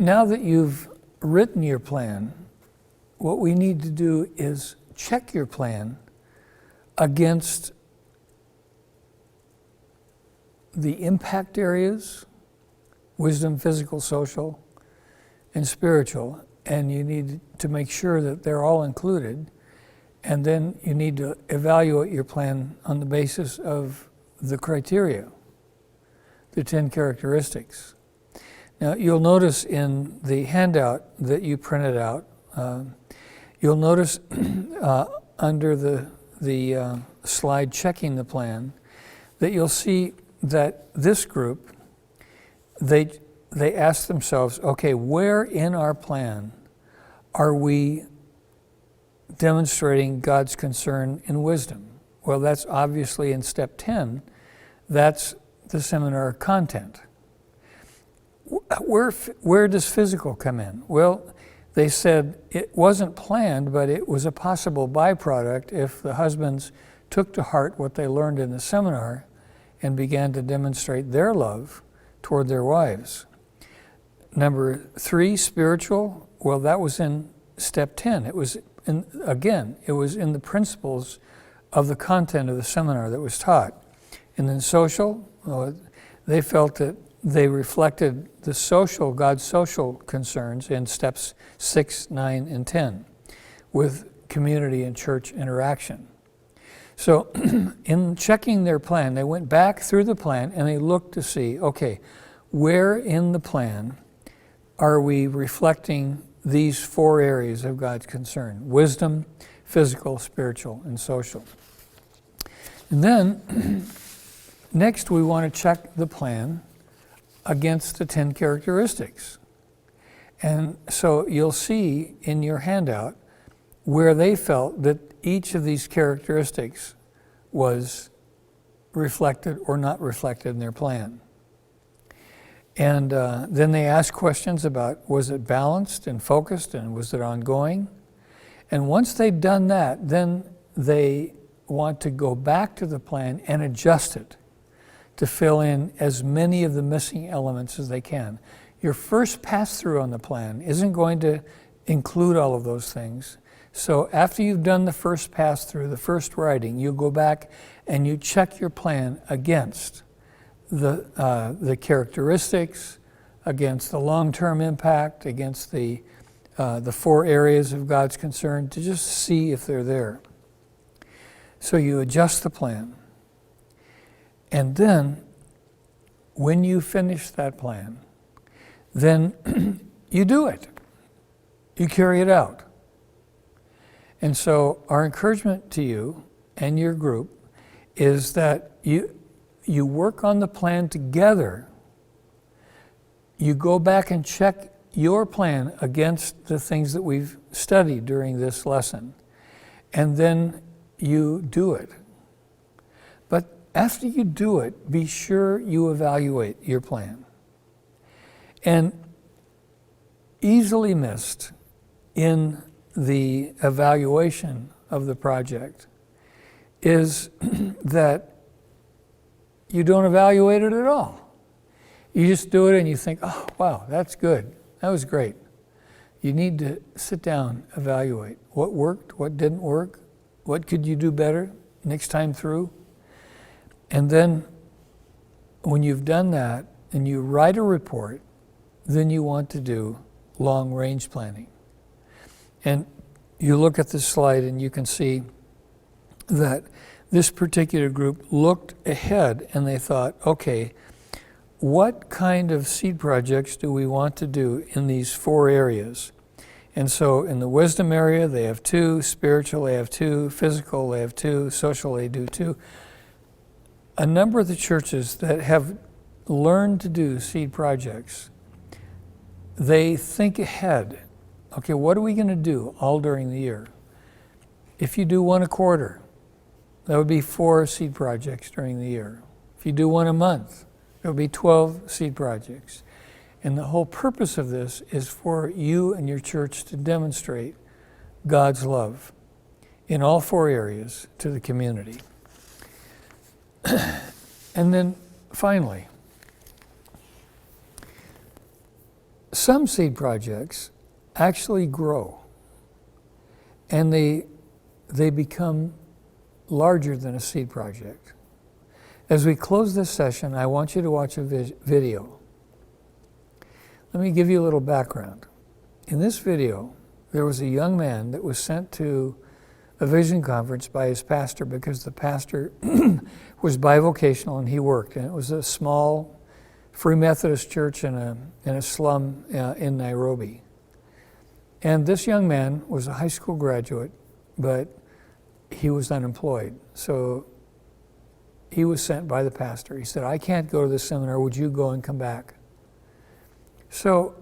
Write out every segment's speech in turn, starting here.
now that you've written your plan, what we need to do is check your plan against the impact areas, wisdom, physical, social, and spiritual, and you need to make sure that they're all included, and then you need to evaluate your plan on the basis of the criteria, the 10 characteristics. Now, you'll notice in the handout that you printed out, you'll notice under the slide checking the plan that you'll see that this group, they ask themselves, okay, where in our plan are we demonstrating God's concern in wisdom? Well, that's obviously in step 10. That's the seminar content. Where does physical come in? Well, they said it wasn't planned, but it was a possible byproduct if the husbands took to heart what they learned in the seminar and began to demonstrate their love toward their wives. Number 3, spiritual. Well, that was in step 10. It was in the principles of the content of the seminar that was taught. And then social, they felt that they reflected the God's social concerns in steps 6, 9, and 10 with community and church interaction. So in checking their plan, they went back through the plan and they looked to see, okay, where in the plan are we reflecting these 4 areas of God's concern: wisdom, physical, spiritual, and social. And then next we want to check the plan against the 10 characteristics. And so you'll see in your handout where they felt that each of these characteristics was reflected or not reflected in their plan. And then they asked questions about, was it balanced and focused, and was it ongoing? And once they've done that, then they want to go back to the plan and adjust it to fill in as many of the missing elements as they can. Your first pass-through on the plan isn't going to include all of those things. So after you've done the first pass-through, the first writing, you go back and you check your plan against the characteristics, against the long-term impact, against the 4 areas of God's concern, to just see if they're there. So you adjust the plan. And then, when you finish that plan, then you do it. You carry it out. And so our encouragement to you and your group is that you work on the plan together. You go back and check your plan against the things that we've studied during this lesson. And then you do it. But after you do it, be sure you evaluate your plan. And easily missed in the evaluation of the project is that you don't evaluate it at all. You just do it and you think, oh, wow, that's good. That was great. You need to sit down, evaluate what worked, what didn't work, what could you do better next time through. And then when you've done that and you write a report, then you want to do long-range planning. And you look at this slide and you can see that this particular group looked ahead and they thought, okay, what kind of seed projects do we want to do in these 4 areas? And so in the wisdom area, they have 2, spiritual, they have 2, physical, they have 2, social, they do 2. A number of the churches that have learned to do seed projects, they think ahead. Okay, what are we going to do all during the year? If you do 1 a quarter, that would be 4 seed projects during the year. If you do 1 a month, it will be 12 seed projects. And the whole purpose of this is for you and your church to demonstrate God's love in all 4 areas to the community. And then finally, Some seed projects actually grow, and they become larger than a seed project. As we close this session, I want you to watch a video. Let me give you a little background. In this video, there was a young man that was sent to a vision conference by his pastor because the pastor was bivocational and he worked. And it was a small Free Methodist church in a slum in Nairobi. And this young man was a high school graduate, but he was unemployed. So he was sent by the pastor. He said, I can't go to this seminar. Would you go and come back? So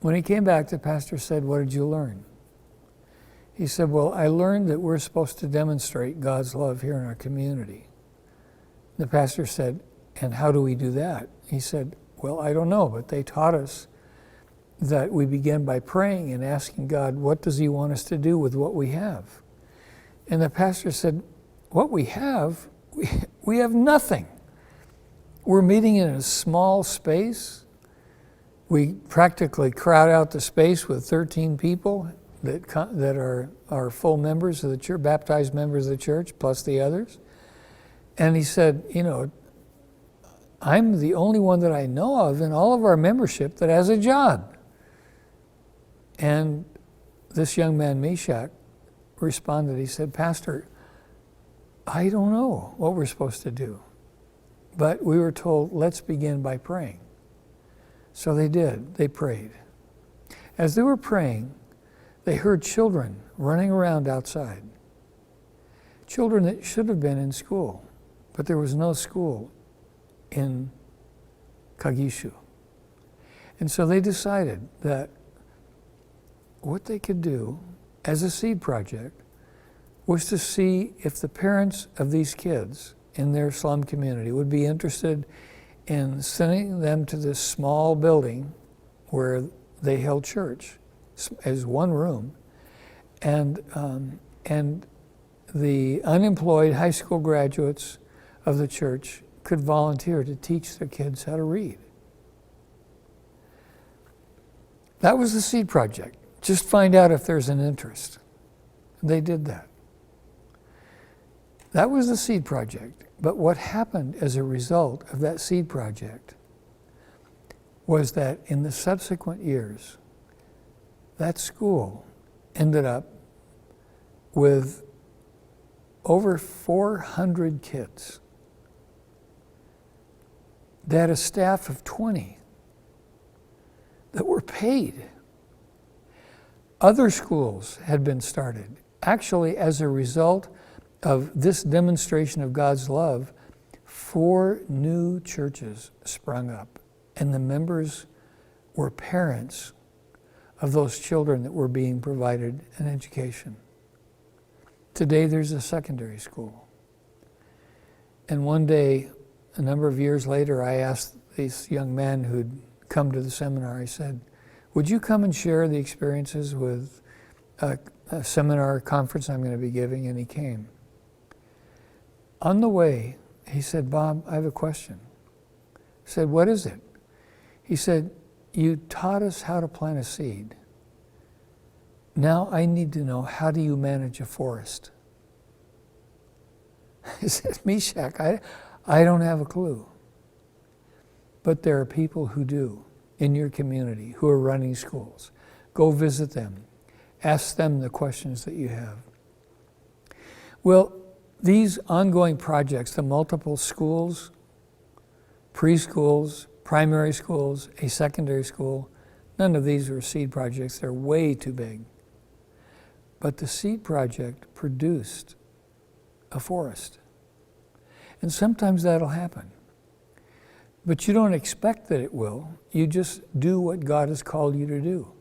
when he came back, the pastor said, what did you learn? He said, well, I learned that we're supposed to demonstrate God's love here in our community. The pastor said, and how do we do that? He said, well, I don't know, but they taught us that we begin by praying and asking God, what does he want us to do with what we have? And the pastor said, what we have, we have nothing. We're meeting in a small space. We practically crowd out the space with 13 people that are full members of the church, baptized members of the church, plus the others. And he said, you know, I'm the only one that I know of in all of our membership that has a job. And this young man, Meshach, responded. He said, Pastor, I don't know what we're supposed to do. But we were told, let's begin by praying. So they did. They prayed. As they were praying, they heard children running around outside. Children that should have been in school, but there was no school in Kagishu. And so they decided that what they could do as a seed project was to see if the parents of these kids in their slum community would be interested in sending them to this small building where they held church as one room, and the unemployed high school graduates of the church could volunteer to teach their kids how to read. That was the seed project. Just find out if there's an interest. They did that. That was the seed project. But what happened as a result of that seed project was that in the subsequent years, that school ended up with over 400 kids. They had a staff of 20 that were paid. Other schools had been started. Actually, as a result of this demonstration of God's love, 4 new churches sprung up, and the members were parents of those children that were being provided an education. Today there's a secondary school. And one day, a number of years later, I asked this young man who'd come to the seminar, I said, would you come and share the experiences with a seminar conference I'm going to be giving? And he came. On the way, he said, Bob, I have a question. I said, what is it? He said, you taught us how to plant a seed. Now I need to know, how do you manage a forest? I said, Meshach, I don't have a clue. But there are people who do in your community who are running schools. Go visit them. Ask them the questions that you have. Well, these ongoing projects, the multiple schools, preschools, primary schools, a secondary school, none of these are seed projects. They're way too big. But the seed project produced a forest. And sometimes that'll happen. But you don't expect that it will. You just do what God has called you to do.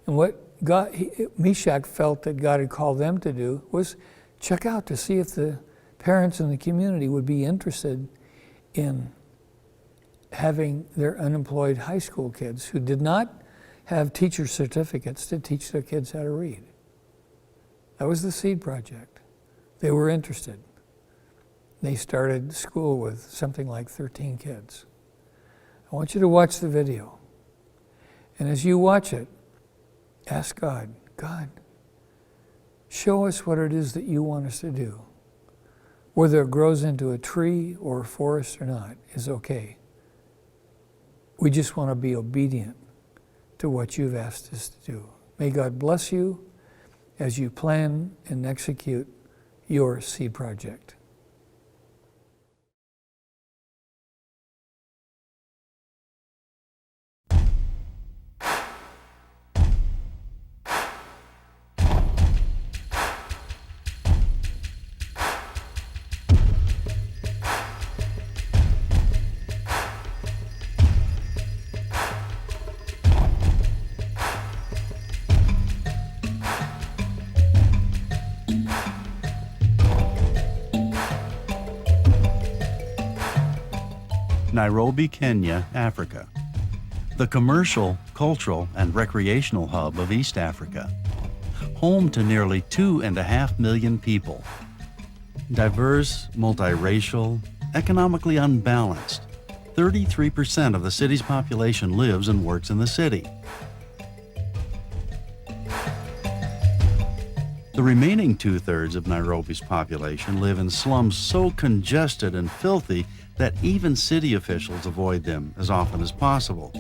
And what Meshach felt that God had called them to do was check out to see if the parents in the community would be interested in having their unemployed high school kids who did not have teacher certificates to teach their kids how to read. That was the seed project. They were interested. They started school with something like 13 kids. I want you to watch the video. And as you watch it, ask God, God, show us what it is that you want us to do. Whether it grows into a tree or a forest or not is okay. We just want to be obedient to what you've asked us to do. May God bless you as you plan and execute your seed project. Nairobi, Kenya, Africa. The commercial, cultural, and recreational hub of East Africa. Home to nearly 2.5 million people. Diverse, multiracial, economically unbalanced. 33% of the city's population lives and works in the city. The remaining 2/3 of Nairobi's population live in slums so congested and filthy that even city officials avoid them as often as possible.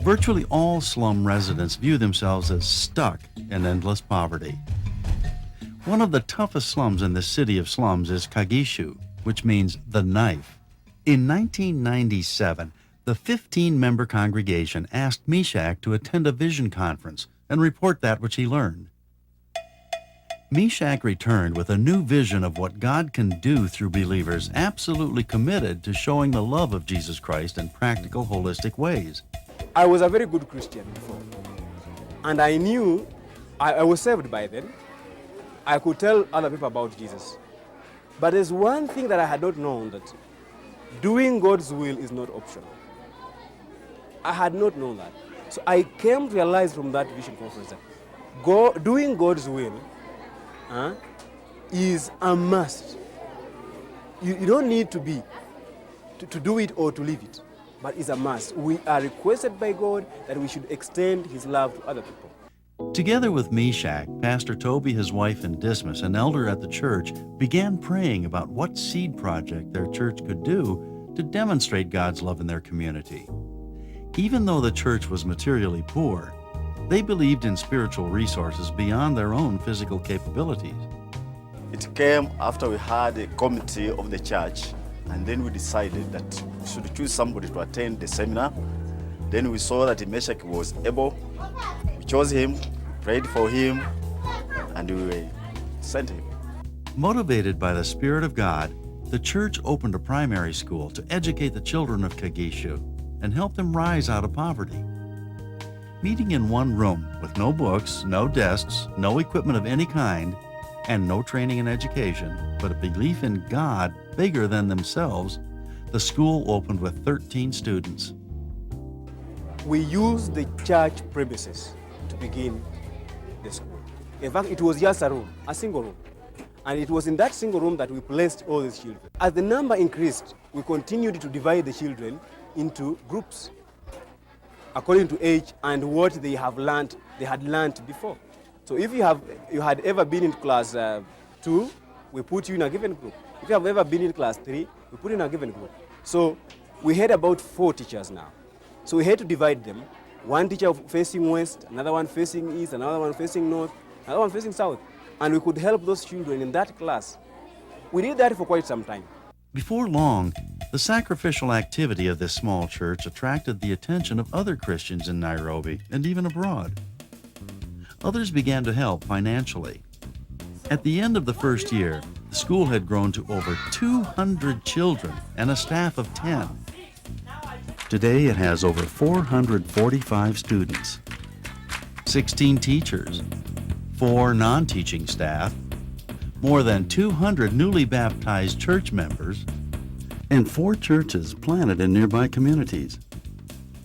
Virtually all slum residents view themselves as stuck in endless poverty. One of the toughest slums in the city of slums is Kagishu, which means the knife. In 1997, the 15-member congregation asked Meshach to attend a vision conference and report that which he learned. Meshach returned with a new vision of what God can do through believers absolutely committed to showing the love of Jesus Christ in practical, holistic ways. I was a very good Christian before, and I knew I was saved by then. I could tell other people about Jesus. But there's one thing that I had not known, that doing God's will is not optional. I had not known that. So I came to realize from that vision conference that doing God's will is a must. You don't need to do it or to live it, but it's a must. We are requested by God that we should extend His love to other people. Together with Meshach, Pastor Toby, his wife, and Dismas, an elder at the church, began praying about what seed project their church could do to demonstrate God's love in their community. Even though the church was materially poor, they believed in spiritual resources beyond their own physical capabilities. It came after we had a committee of the church, and then we decided that we should choose somebody to attend the seminar. Then we saw that Meshach was able. We chose him, prayed for him, and we sent him. Motivated by the Spirit of God, the church opened a primary school to educate the children of Kagishu and help them rise out of poverty. Meeting in one room with no books, no desks, no equipment of any kind, and no training and education, but a belief in God bigger than themselves, the school opened with 13 students. We used the church premises to begin the school. In fact, it was just a room, a single room. And it was in that single room that we placed all these children. As the number increased, we continued to divide the children into groups according to age and what they had learned before. So if you had ever been in class 2, we put you in a given group. If you have ever been in class 3, we put you in a given group. So we had about 4 teachers now. So we had to divide them. One teacher facing west, another one facing east, another one facing north, another one facing south. And we could help those children in that class. We did that for quite some time. Before long, the sacrificial activity of this small church attracted the attention of other Christians in Nairobi and even abroad. Others began to help financially. At the end of the first year, the school had grown to over 200 children and a staff of 10. Today it has over 445 students, 16 teachers, 4 non-teaching staff, more than 200 newly baptized church members, and 4 churches planted in nearby communities.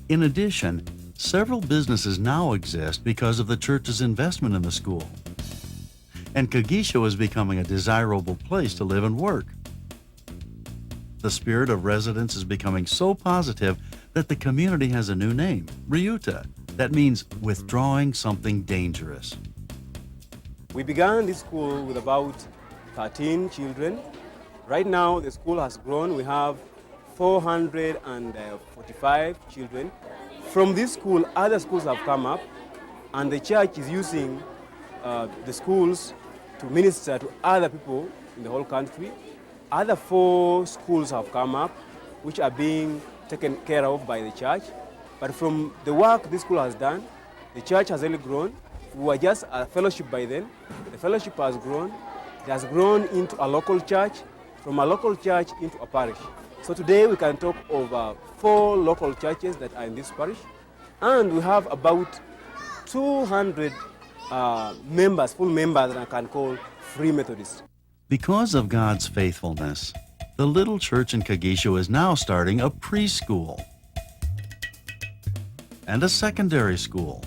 In addition, several businesses now exist because of the church's investment in the school. And Kagishu is becoming a desirable place to live and work. The spirit of residents is becoming so positive that the community has a new name, Ryuta. That means withdrawing something dangerous. We began this school with about 13 children. Right now, the school has grown. We have 445 children. From this school, other schools have come up, and the church is using the schools to minister to other people in the whole country. Other 4 schools have come up, which are being taken care of by the church. But from the work this school has done, the church has really grown. We were just a fellowship by then. The fellowship has grown. It has grown into a local church, from a local church into a parish. So today we can talk of 4 local churches that are in this parish. And we have about 200 members, full members that I can call Free Methodists. Because of God's faithfulness, the little church in Kagisho is now starting a preschool and a secondary school.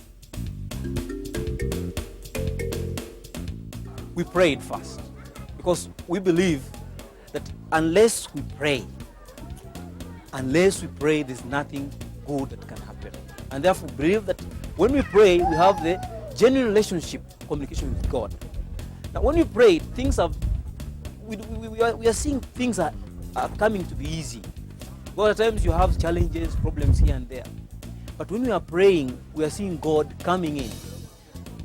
We prayed first because we believe that unless we pray, there's nothing good that can happen. And therefore believe that when we pray, we have the genuine relationship, communication with God. Now when we pray, we are seeing things are coming to be easy. Because at times you have challenges, problems here and there. But when we are praying, we are seeing God coming in.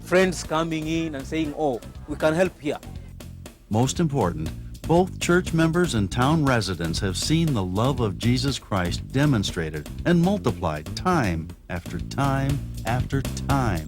Friends coming in and saying, oh, we can help here. Most important, both church members and town residents have seen the love of Jesus Christ demonstrated and multiplied time after time after time.